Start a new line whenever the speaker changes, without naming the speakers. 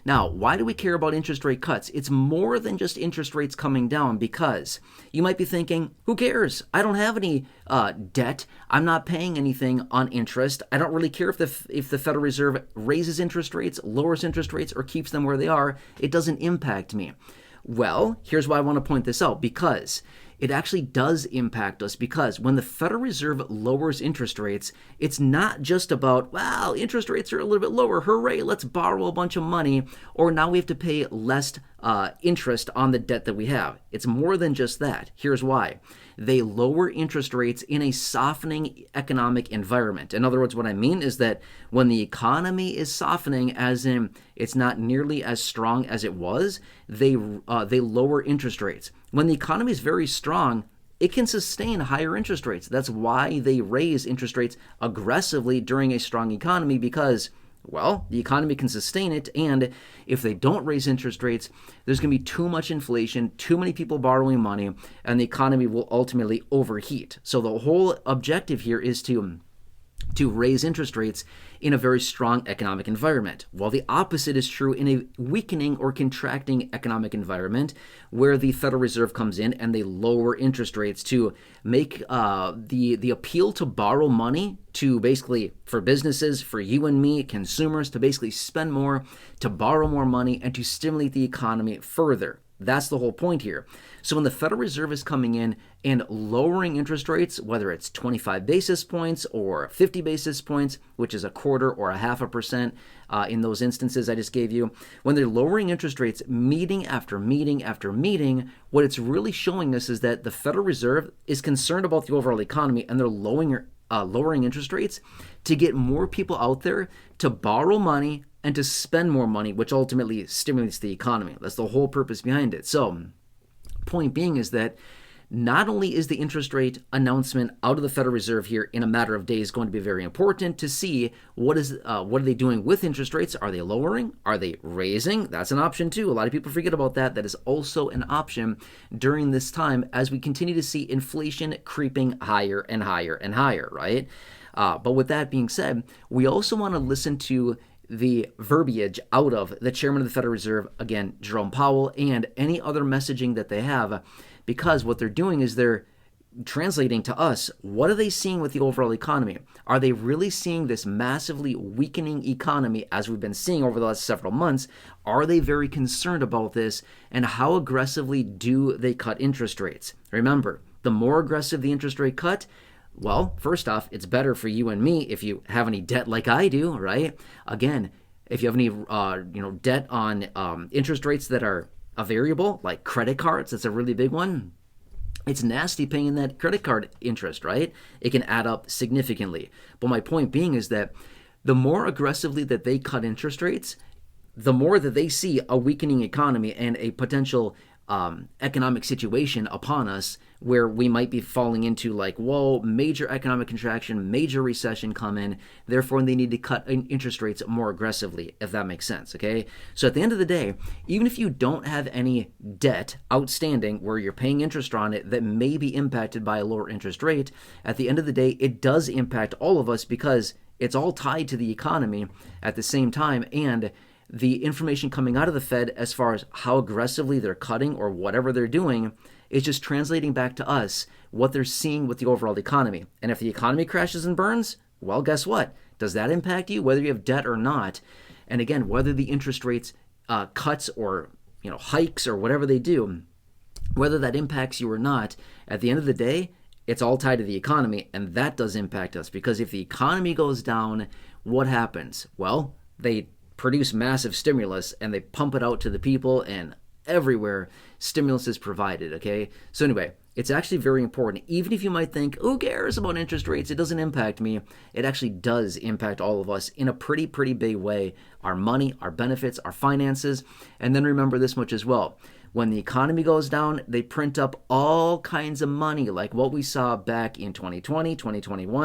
Now, why do we care about interest rate cuts? It's more than just interest rates coming down, because you might be thinking, who cares? I don't have any debt. I'm not paying anything on interest. I don't really care if the Federal Reserve raises interest rates, lowers interest rates, or keeps them where they are. It doesn't impact me. Well, here's why I want to point this out, because it actually does impact us, because when the Federal Reserve lowers interest rates, it's not just about, well, interest rates are a little bit lower, hooray, let's borrow a bunch of money, or now we have to pay less interest on the debt that we have. It's more than just that. Here's why. They lower interest rates in a softening economic environment. In other words, what I mean is that when the economy is softening, as in it's not nearly as strong as it was, they lower interest rates. When the economy is very strong, it can sustain higher interest rates. That's why they raise interest rates aggressively during a strong economy, because, well, the economy can sustain it, and if they don't raise interest rates, there's going to be too much inflation, too many people borrowing money, and the economy will ultimately overheat. So the whole objective here is to raise interest rates in a very strong economic environment, while the opposite is true in a weakening or contracting economic environment, where the Federal Reserve comes in and they lower interest rates to make the appeal to borrow money, to basically, for businesses, for you and me, consumers, to basically spend more, to borrow more money, and to stimulate the economy further. That's the whole point here. So when the Federal Reserve is coming in and lowering interest rates, whether it's 25 basis points or 50 basis points, which is a quarter or a 0.5% in those instances I just gave you, when they're lowering interest rates meeting after meeting after meeting, what it's really showing us is that the Federal Reserve is concerned about the overall economy, and they're lowering interest rates to get more people out there to borrow money and to spend more money, which ultimately stimulates the economy. That's the whole purpose behind it. So, point being is that not only is the interest rate announcement out of the Federal Reserve here in a matter of days going to be very important to see what are they doing with interest rates. Are they lowering? Are they raising? That's an option too. A lot of people forget about that. That is also an option during this time as we continue to see inflation creeping higher and higher and higher, right? But with that being said, we also want to listen to the verbiage out of the chairman of the Federal Reserve, again, Jerome Powell, and any other messaging that they have, because what they're doing is they're translating to us, what are they seeing with the overall economy? Are they really seeing this massively weakening economy as we've been seeing over the last several months? Are they very concerned about this, and how aggressively do they cut interest rates? Remember, the more aggressive the interest rate cut, well, first off, it's better for you and me if you have any debt like I do, right? Again, if you have any debt on interest rates that are a variable, like credit cards, that's a really big one. It's nasty paying that credit card interest, right? It can add up significantly. But my point being is that the more aggressively that they cut interest rates, the more that they see a weakening economy and a potential economic situation upon us where we might be falling into major economic contraction, major recession coming, therefore they need to cut interest rates more aggressively, if that makes sense, okay? So at the end of the day, even if you don't have any debt outstanding where you're paying interest on it that may be impacted by a lower interest rate, at the end of the day, it does impact all of us because it's all tied to the economy at the same time, and the information coming out of the Fed as far as how aggressively they're cutting or whatever they're doing is just translating back to us what they're seeing with the overall economy. And if the economy crashes and burns, well, guess what? Does that impact you, whether you have debt or not? And again, whether the interest rates cuts or hikes or whatever they do, whether that impacts you or not, at the end of the day, it's all tied to the economy, and that does impact us, because if the economy goes down, what happens? Well, they produce massive stimulus and they pump it out to the people, and everywhere stimulus is provided, okay? So anyway, it's actually very important. Even if you might think, who cares about interest rates? It doesn't impact me. It actually does impact all of us in a pretty big way. Our money, our benefits, our finances. And then remember this much as well. When the economy goes down, they print up all kinds of money, like what we saw back in 2020, 2021.